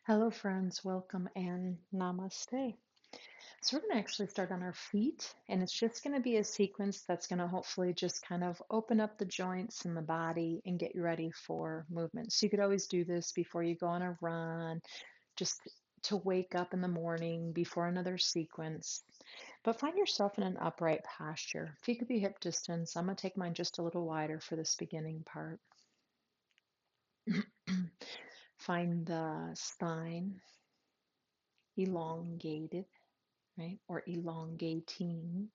Hello, friends. Welcome and namaste. So, we're going to actually start on our feet, and it's just going to be a sequence that's going to hopefully just kind of open up the joints in the body and get you ready for movement. So, you could always do this before you go on a run, just to wake up in the morning before another sequence. But find yourself in an upright posture. Feet could be hip distance. I'm going to take mine just a little wider for this beginning part. Find the spine elongated, right? Or elongating.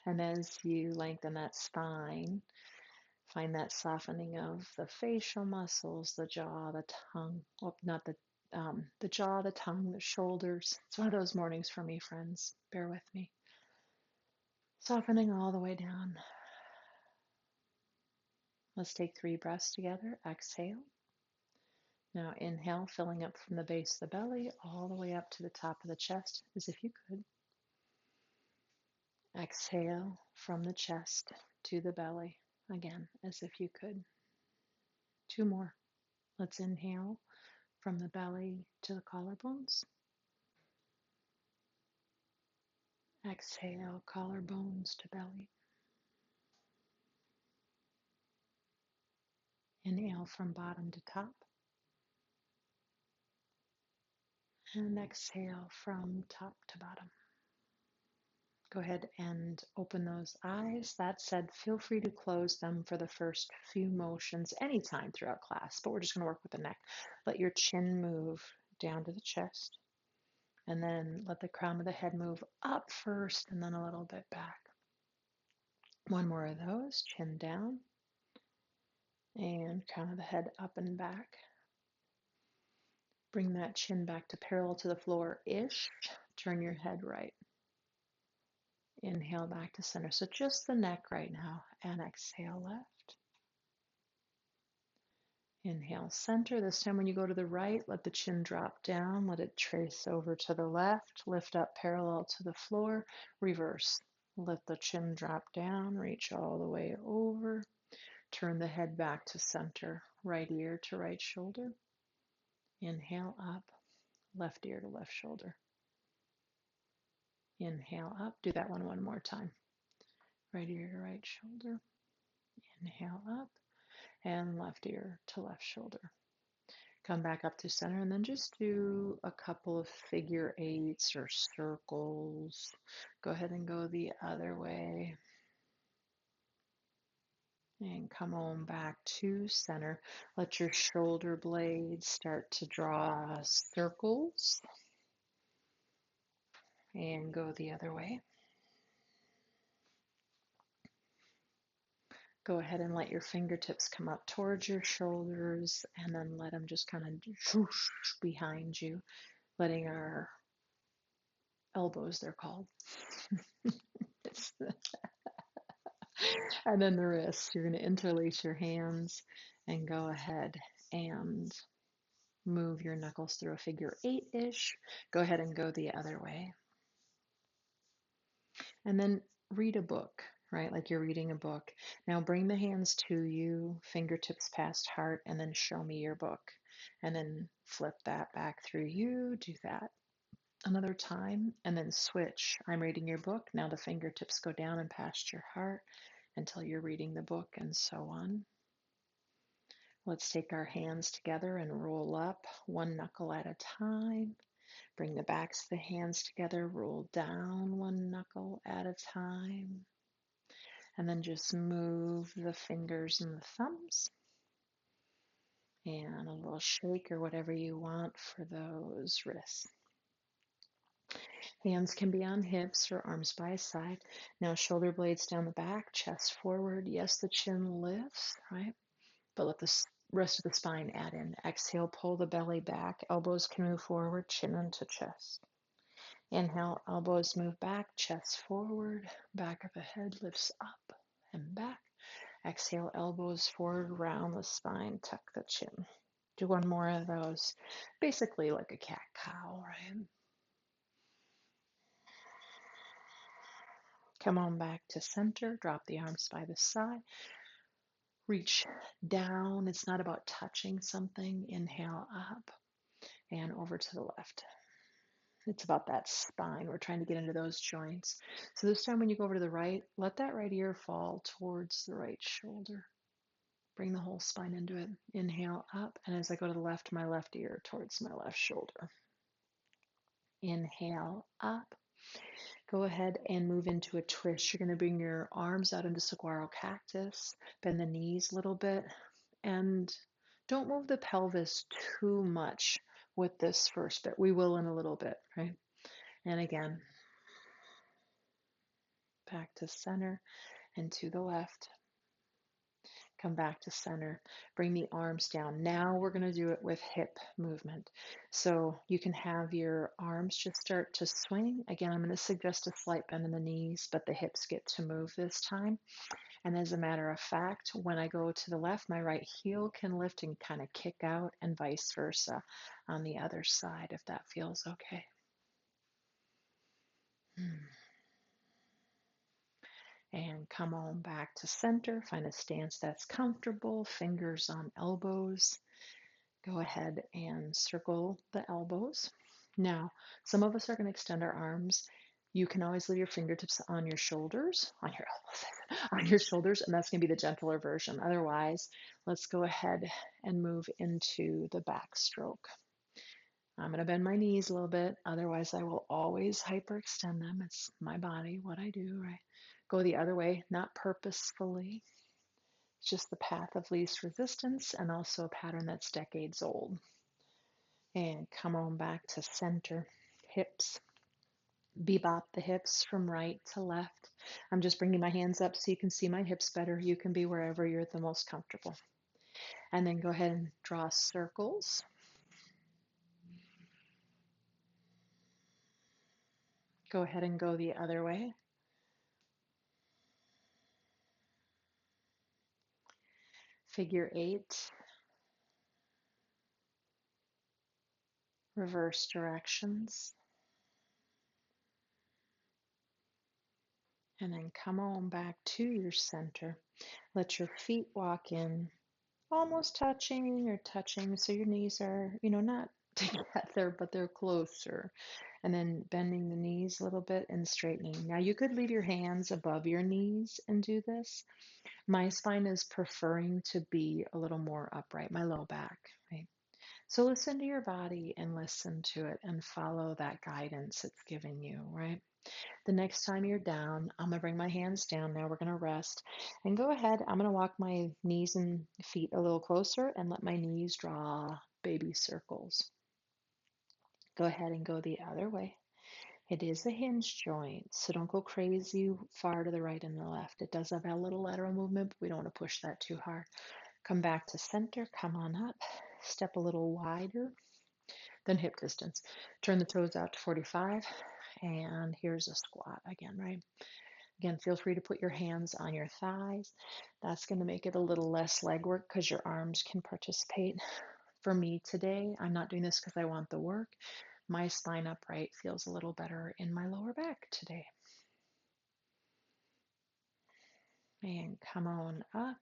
And as you lengthen that spine, find that softening of the facial muscles, the jaw, the tongue. Well, not the jaw, the tongue, the shoulders. It's one of those mornings for me, friends. Bear with me. Softening all the way down. Let's take 3 breaths together. Exhale. Now inhale, filling up from the base of the belly all the way up to the top of the chest, as if you could. Exhale from the chest to the belly, again, as if you could. 2 more. Let's inhale from the belly to the collarbones. Exhale, collarbones to belly. Inhale from bottom to top. And exhale from top to bottom. Go ahead and open those eyes. That said, feel free to close them for the first few motions anytime throughout class, but we're just going to work with the neck. Let your chin move down to the chest, and then let the crown of the head move up first and then a little bit back. One more of those, chin down, and crown of the head up and back. Bring that chin back to parallel to the floor-ish. Turn your head right. Inhale back to center. So just the neck right now. And exhale left. Inhale center. This time when you go to the right, let the chin drop down. Let it trace over to the left. Lift up parallel to the floor. Reverse. Let the chin drop down. Reach all the way over. Turn the head back to center. Right ear to right shoulder. Inhale up. Left ear to left shoulder. Inhale up. Do that one more time. Right ear to right shoulder. Inhale up. And left ear to left shoulder. Come back up to center and then just do a couple of figure eights or circles. Go ahead and go the other way. And come on back to center. Let your shoulder blades start to draw circles. And go the other way. Go ahead and let your fingertips come up towards your shoulders and then let them just kind of whoosh behind you, letting our elbows, they're called. And then the wrists. You're going to interlace your hands and go ahead and move your knuckles through a figure eight-ish. Go ahead and go the other way. And then read a book, right? Like you're reading a book. Now bring the hands to you, fingertips past heart, and then show me your book. And then flip that back through you. Do that another time, and then switch. I'm reading your book. Now the fingertips go down and past your heart until you're reading the book, and so on. Let's take our hands together and roll up one knuckle at a time. Bring the backs of the hands together, roll down one knuckle at a time. And then just move the fingers and the thumbs. And a little shake or whatever you want for those wrists. Hands can be on hips or arms by side. Now shoulder blades down the back, chest forward. Yes, the chin lifts, right? But let the rest of the spine add in. Exhale, pull the belly back. Elbows can move forward, chin into chest. Inhale, elbows move back, chest forward. Back of the head lifts up and back. Exhale, elbows forward, round the spine, tuck the chin. Do one more of those. Basically like a cat-cow, right? Come on back to center. Drop the arms by the side. Reach down. It's not about touching something. Inhale up. and over to the left. It's about that spine. We're trying to get into those joints. So this time when you go over to the right, let that right ear fall towards the right shoulder. Bring the whole spine into it. Inhale up, and as I go to the left, my left ear towards my left shoulder. Inhale up. Go ahead and move into a twist. You're going to bring your arms out into saguaro cactus, bend the knees a little bit, and don't move the pelvis too much with this first bit. We will in a little bit, right? And again, back to center and to the left. Come back to center. Bring the arms down. Now we're going to do it with hip movement. So you can have your arms just start to swing. Again, I'm going to suggest a slight bend in the knees, but the hips get to move this time. And as a matter of fact, when I go to the left, my right heel can lift and kind of kick out, and vice versa on the other side, if that feels okay. And come on back to center. Find a stance that's comfortable, fingers on elbows. Go ahead and circle the elbows. Now, some of us are going to extend our arms. You can always leave your fingertips on your shoulders, on your elbows, on your shoulders, and that's going to be the gentler version. Otherwise, let's go ahead and move into the backstroke. I'm going to bend my knees a little bit. Otherwise, I will always hyperextend them. It's my body, what I do, right? Go the other way, not purposefully. It's just the path of least resistance, and also a pattern that's decades old. And come on back to center. Hips. Bebop the hips from right to left. I'm just bringing my hands up so you can see my hips better. You can be wherever you're the most comfortable. And then go ahead and draw circles. Go ahead and go the other way. Figure 8. Reverse directions. And then come on back to your center. Let your feet walk in, almost touching or touching, so your knees are, not together, but they're closer. And then bending the knees a little bit and straightening. Now you could leave your hands above your knees and do this. My spine is preferring to be a little more upright, my low back, right? So listen to your body and listen to it and follow that guidance it's giving you, right? The next time you're down, I'm going to bring my hands down. Now we're going to rest. And go ahead. I'm going to walk my knees and feet a little closer and let my knees draw baby circles. Go ahead and go the other way. It is a hinge joint, so don't go crazy far to the right and the left. It does have a little lateral movement, but we don't want to push that too hard. Come back to center. Come on up. Step a little wider than hip distance. Turn the toes out to 45. And here's a squat again, right? Again, feel free to put your hands on your thighs. That's going to make it a little less leg work because your arms can participate. For me today, I'm not doing this because I want the work. My spine upright feels a little better in my lower back today. And come on up.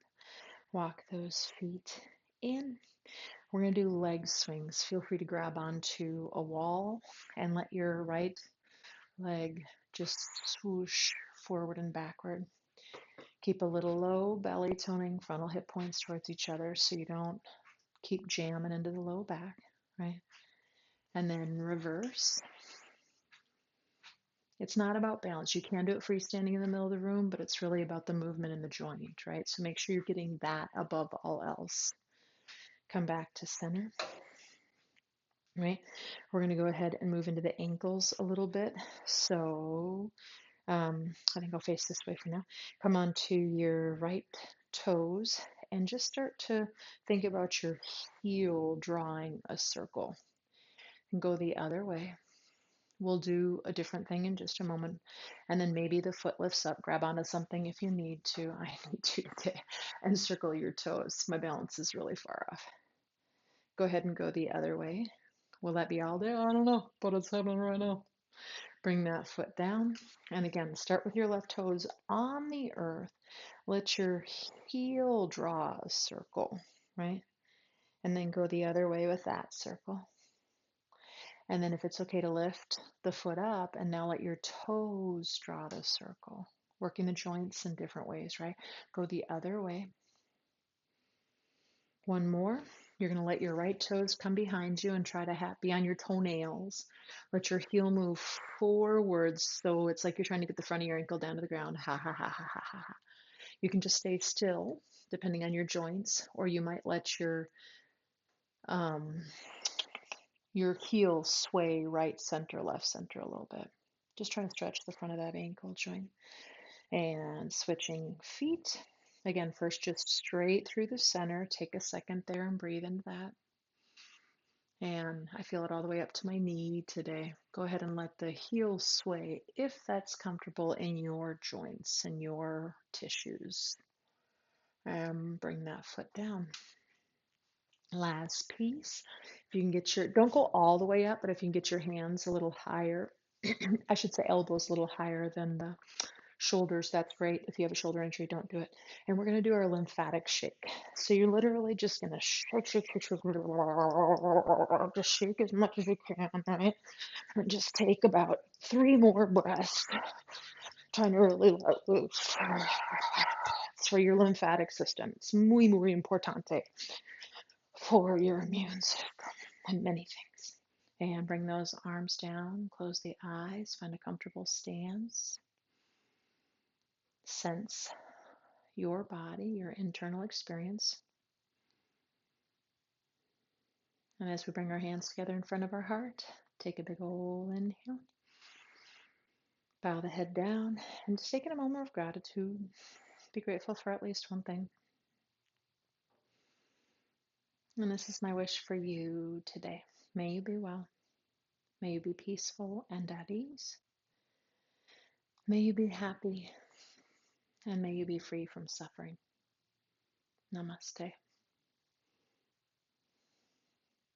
Walk those feet in. We're going to do leg swings. Feel free to grab onto a wall and let your right leg just swoosh forward and backward. Keep a little low belly toning, frontal hip points towards each other so you don't keep jamming into the low back, right? And then reverse. It's not about balance. You can do it freestanding in the middle of the room, but it's really about the movement in the joint, right? So make sure you're getting that above all else. Come back to center, right? We're going to go ahead and move into the ankles a little bit. So I think I'll face this way for now. Come onto your right toes and just start to think about your heel drawing a circle. And go the other way. We'll do a different thing in just a moment. And then maybe the foot lifts up, grab onto something if you need to. I need to today. And circle your toes. My balance is really far off. Go ahead and go the other way. Will that be all day? I don't know, but it's happening right now. Bring that foot down. And again, start with your left toes on the earth. Let your heel draw a circle, right? And then go the other way with that circle. And then if it's okay to lift the foot up and now let your toes draw the circle, working the joints in different ways, right? Go the other way. One more. You're going to let your right toes come behind you and try to be on your toenails. Let your heel move forwards. So it's like you're trying to get the front of your ankle down to the ground. Ha ha ha ha ha ha. Ha. You can just stay still depending on your joints, or you might let um, your heel sway right center, left center a little bit. Just try to stretch the front of that ankle joint. And switching feet. Again, first just straight through the center. Take a second there and breathe into that. And I feel it all the way up to my knee today. Go ahead and let the heel sway if that's comfortable in your joints and your tissues. And bring that foot down. Last piece. If you can get don't go all the way up, but if you can get your hands a little higher, I should say elbows a little higher than the shoulders, that's great. If you have a shoulder injury, don't do it. And we're going to do our lymphatic shake. So you're literally just going to shake, shake, shake, shake, just shake as much as you can, right? And just take about 3 more breaths, trying to really let loose. It's for your lymphatic system. It's muy, muy importante for your immune system and many things. And bring those arms down, close the eyes, find a comfortable stance. Sense your body, your internal experience. And as we bring our hands together in front of our heart, take a big old inhale. Bow the head down and just take in a moment of gratitude. Be grateful for at least one thing. And this is my wish for you today. May you be well. May you be peaceful and at ease. May you be happy. And may you be free from suffering. Namaste.